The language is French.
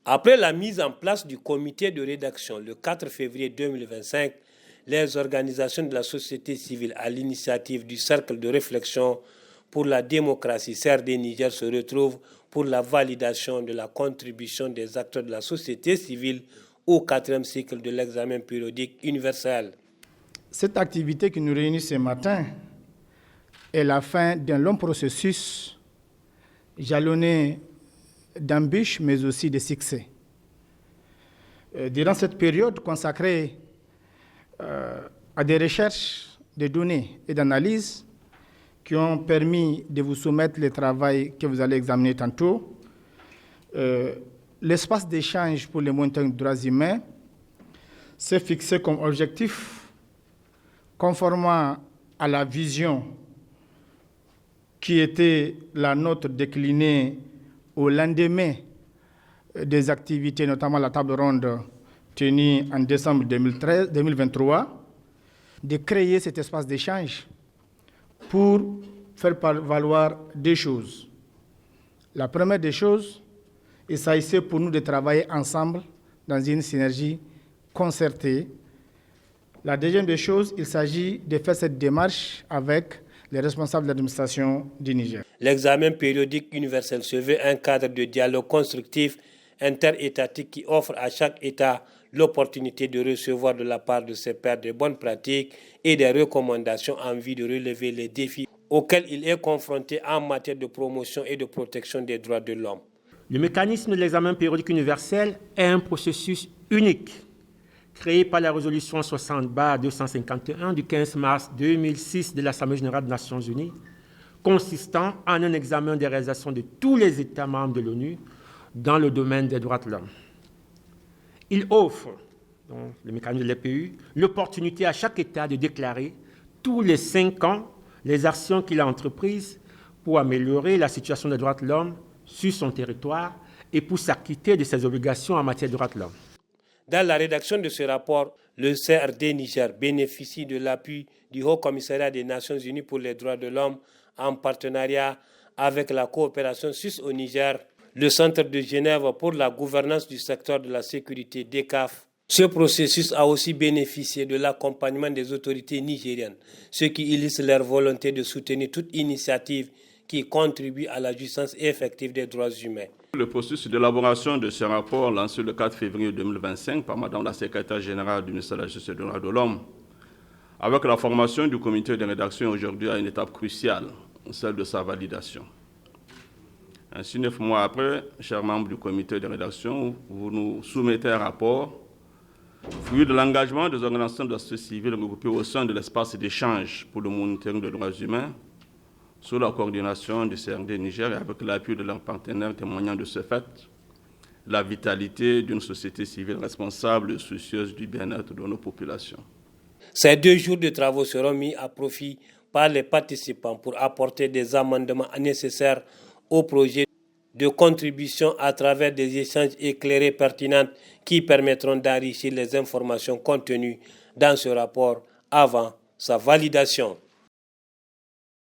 Après la mise en place du comité de rédaction le 4 février 2025, les organisations de la société civile à l'initiative du Cercle de réflexion pour la démocratie CRD Niger se retrouvent pour la validation de la contribution des acteurs de la société civile au 4e cycle de l'examen périodique universel. Cette activité qui nous réunit ce matin est la fin d'un long processus jalonné d'embûches mais aussi de succès. Durant cette période consacrée à des recherches, de données et d'analyses qui ont permis de vous soumettre le travail que vous allez examiner tantôt, l'espace d'échange pour les moniteurs des droits humains s'est fixé comme objectif, conformément à la vision qui était la nôtre déclinée au lendemain des activités, notamment la table ronde tenue en décembre 2023, de créer cet espace d'échange pour faire valoir deux choses. La première des choses, il s'agissait pour nous de travailler ensemble dans une synergie concertée. La deuxième des choses, il s'agit de faire cette démarche avec les responsables de l'administration du Niger. L'examen périodique universel se veut un cadre de dialogue constructif interétatique qui offre à chaque État l'opportunité de recevoir de la part de ses pairs de bonnes pratiques et des recommandations en vue de relever les défis auxquels il est confronté en matière de promotion et de protection des droits de l'homme. Le mécanisme de l'examen périodique universel est un processus unique créé par la résolution 60/251 du 15 mars 2006 de l'Assemblée générale des Nations unies, consistant en un examen des réalisations de tous les États membres de l'ONU dans le domaine des droits de l'homme. Il offre, donc, le mécanisme de l'EPU, l'opportunité à chaque État de déclarer tous les 5 ans les actions qu'il a entreprises pour améliorer la situation des droits de l'homme sur son territoire et pour s'acquitter de ses obligations en matière de droits de l'homme. Dans la rédaction de ce rapport, le CRD Niger bénéficie de l'appui du Haut Commissariat des Nations Unies pour les droits de l'homme en partenariat avec la coopération suisse au Niger, le Centre de Genève pour la gouvernance du secteur de la sécurité DECAF. Ce processus a aussi bénéficié de l'accompagnement des autorités nigériennes, ce qui illustre leur volonté de soutenir toute initiative qui contribue à la jouissance effective des droits humains. Le processus d'élaboration de ce rapport lancé le 4 février 2025 par Madame la secrétaire générale du ministère de la Justice et des droits de l'homme, avec la formation du comité de rédaction aujourd'hui à une étape cruciale, celle de sa validation. Ainsi, 9 mois après, chers membres du comité de rédaction, vous nous soumettez un rapport, fruit de l'engagement des organisations de la société civile regroupées au sein de l'espace d'échange pour le monitoring des droits humains, sous la coordination du CRD Niger et avec l'appui de leurs partenaires témoignant de ce fait, la vitalité d'une société civile responsable et soucieuse du bien-être de nos populations. Ces 2 jours de travaux seront mis à profit par les participants pour apporter des amendements nécessaires au projet de contribution à travers des échanges éclairés pertinents qui permettront d'enrichir les informations contenues dans ce rapport avant sa validation.